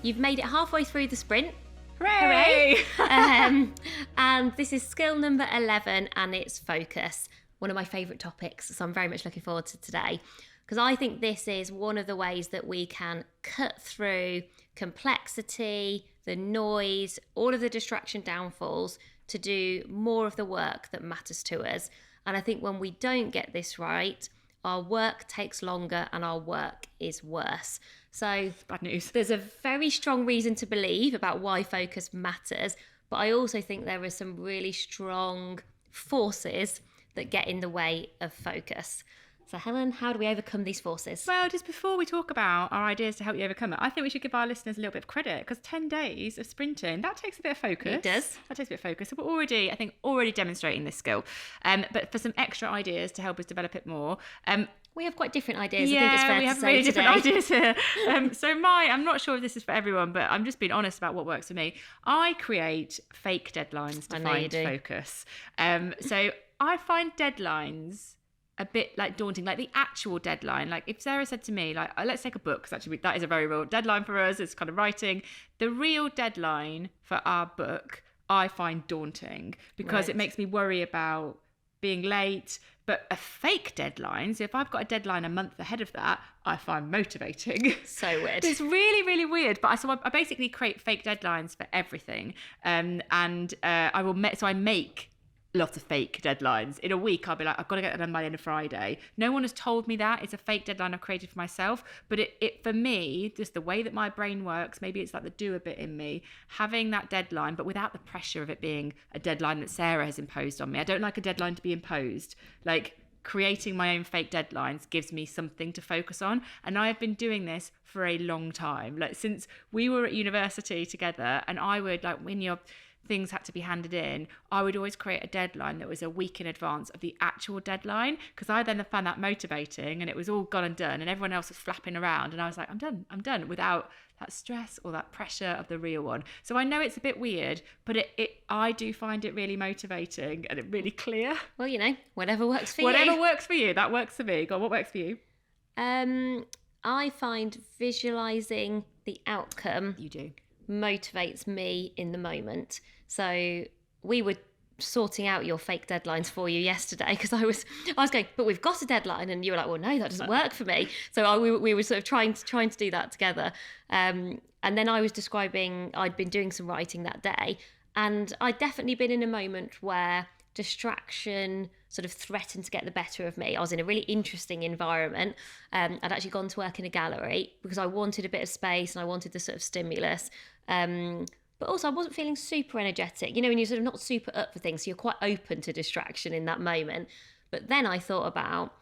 You've made it halfway through the sprint. Hooray! And this is skill number 11, and it's focus. One of my favourite topics, so I'm very much looking forward to today, because I think this is one of the ways that we can cut through complexity, the noise, all of the distraction downfalls to do more of the work that matters to us. And I think when we don't get this right, our work takes longer and our work is worse. So Bad news. there's a very strong reason to believe about why focus matters, but I also think there are some really strong forces that get in the way of focus. So Helen, how do we overcome these forces? Well, just before we talk about our ideas to help you overcome it, I think we should give our listeners a little bit of credit, because 10 days of sprinting, that takes a bit of focus. It does. That takes a bit of focus. So we're already demonstrating this skill. But for some extra ideas to help us develop it more, we have quite different ideas. Yeah, I think it's fair we to have say really today. different ideas here. I'm not sure if this is for everyone, but I'm just being honest about what works for me. I create fake deadlines to find focus. So I find deadlines a bit like daunting, like the actual deadline. Like if Sarah said to me, like, let's take a book, because actually that is a very real deadline for us. It's kind of writing. The real deadline for our book, I find daunting, because it makes me worry about being late. But a fake deadline, so if I've got a deadline a month ahead of that, I find motivating. So weird. It's really, really weird. But I basically create fake deadlines for everything. I make lots of fake deadlines. In a week, I'll be like, I've got to get that done by the end of Friday. No one has told me that. It's a fake deadline I've created for myself. But it for me, just the way that my brain works, maybe it's like the do a bit in me, having that deadline, but without the pressure of it being a deadline that Sarah has imposed on me. I don't like a deadline to be imposed. Like, creating my own fake deadlines gives me something to focus on. And I have been doing this for a long time. Like, since we were at university together, and I would, like, when your things had to be handed in, I would always create a deadline that was a week in advance of the actual deadline, because I then found that motivating, and it was all gone and done, and everyone else was flapping around, and I was like, I'm done, without that stress or that pressure of the real one. So I know it's a bit weird, but I do find it really motivating and it really clear. Well, whatever works for you. Whatever works for you, that works for me. God, what works for you? I find visualising the outcome motivates me in the moment. So we were sorting out your fake deadlines for you yesterday, because I was going, but we've got a deadline, and you were like, well, no, that doesn't work for me. So we were sort of trying to do that together. And then I was describing I'd been doing some writing that day, and I'd definitely been in a moment where distraction sort of threatened to get the better of me. I was in a really interesting environment. I'd actually gone to work in a gallery because I wanted a bit of space and I wanted the sort of stimulus. But also I wasn't feeling super energetic. When you're sort of not super up for things, so you're quite open to distraction in that moment. But then I thought about,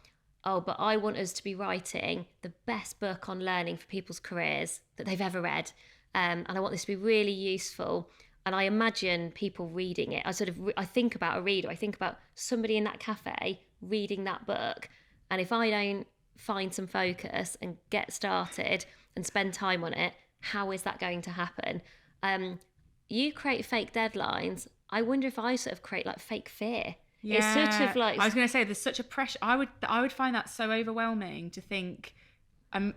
but I want us to be writing the best book on learning for people's careers that they've ever read. And I want this to be really useful. And I imagine people reading it. I think about a reader. I think about somebody in that cafe reading that book. And if I don't find some focus and get started and spend time on it, how is that going to happen? You create fake deadlines. I wonder if I sort of create like fake fear. Yeah. It's sort of like, I was going to say, there's such a pressure. I would find that so overwhelming to think. I'm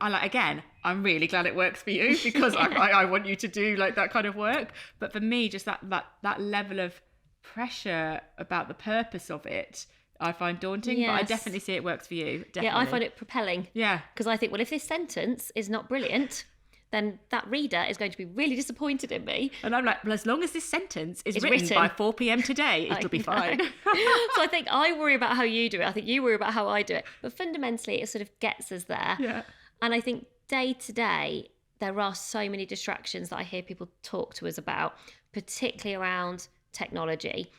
really glad it works for you, because I want you to do like that kind of work. But for me, just that level of pressure about the purpose of it, I find daunting. Yes. But I definitely see it works for you. Definitely. Yeah, I find it propelling. Yeah. Because I think, well, if this sentence is not brilliant, then that reader is going to be really disappointed in me. And I'm like, well, as long as this sentence is written by 4 p.m. today, it'll be fine. So I think I worry about how you do it. I think you worry about how I do it. But fundamentally, it sort of gets us there. Yeah. And I think day to day, there are so many distractions that I hear people talk to us about, particularly around technology,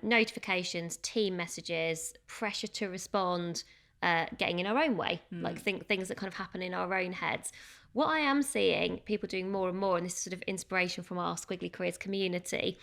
notifications, team messages, pressure to respond, getting in our own way, like things that kind of happen in our own heads. What I am seeing people doing more and more, and this is sort of inspiration from our Squiggly Careers community,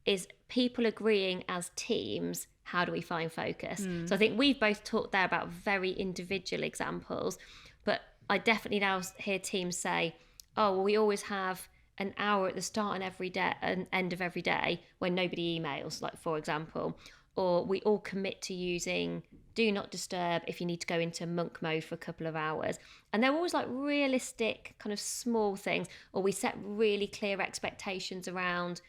is people agreeing as teams, how do we find focus? So I think we've both talked there about very individual examples, but I definitely now hear teams say, we always have an hour at the start and every day and end of every day when nobody emails, like, for example. or we all commit to using do not disturb if you need to go into monk mode for a couple of hours. And they're always like realistic kind of small things, or we set really clear expectations around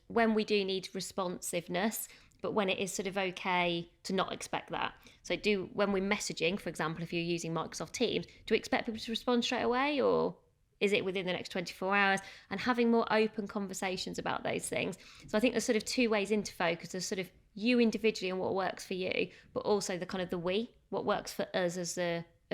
when we do need responsiveness, but when it is sort of okay to not expect that. So when we're messaging, for example, if you're using Microsoft Teams, do we expect people to respond straight away, or is it within the next 24 hours? And having more open conversations about those things. So I think there's sort of two ways into focus. There's sort of you individually and what works for you, but also the kind of the we, what works for us as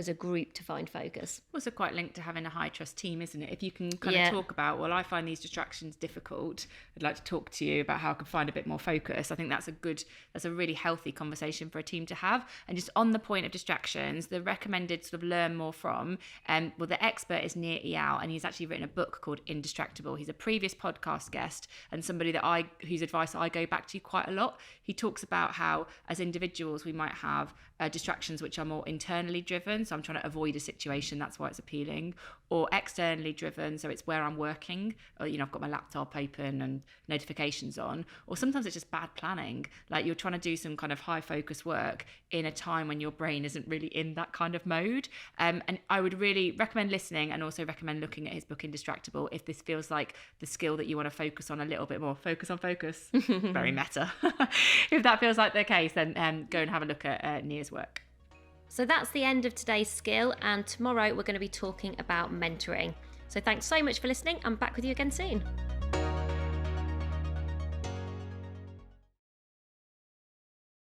a group to find focus. Also quite linked to having a high trust team, isn't it? If you can kind of talk about, well, I find these distractions difficult, I'd like to talk to you about how I can find a bit more focus. I think that's a really healthy conversation for a team to have. And just on the point of distractions, the recommended sort of learn more from, well, the expert is Nir Eyal, and he's actually written a book called Indistractable. He's a previous podcast guest and somebody whose advice I go back to quite a lot. He talks about how as individuals we might have distractions which are more internally driven, so I'm trying to avoid a situation, that's why it's appealing, or externally driven, so it's where I'm working, or I've got my laptop open and notifications on, or sometimes it's just bad planning, like you're trying to do some kind of high focus work in a time when your brain isn't really in that kind of mode. And I would really recommend listening, and also recommend looking at his book Indistractable if this feels like the skill that you want to focus on a little bit more. Focus on focus. Very meta. If that feels like the case, then go and have a look at Nir's work. So that's the end of today's skill, and tomorrow we're going to be talking about mentoring. So thanks so much for listening. I'm back with you again soon.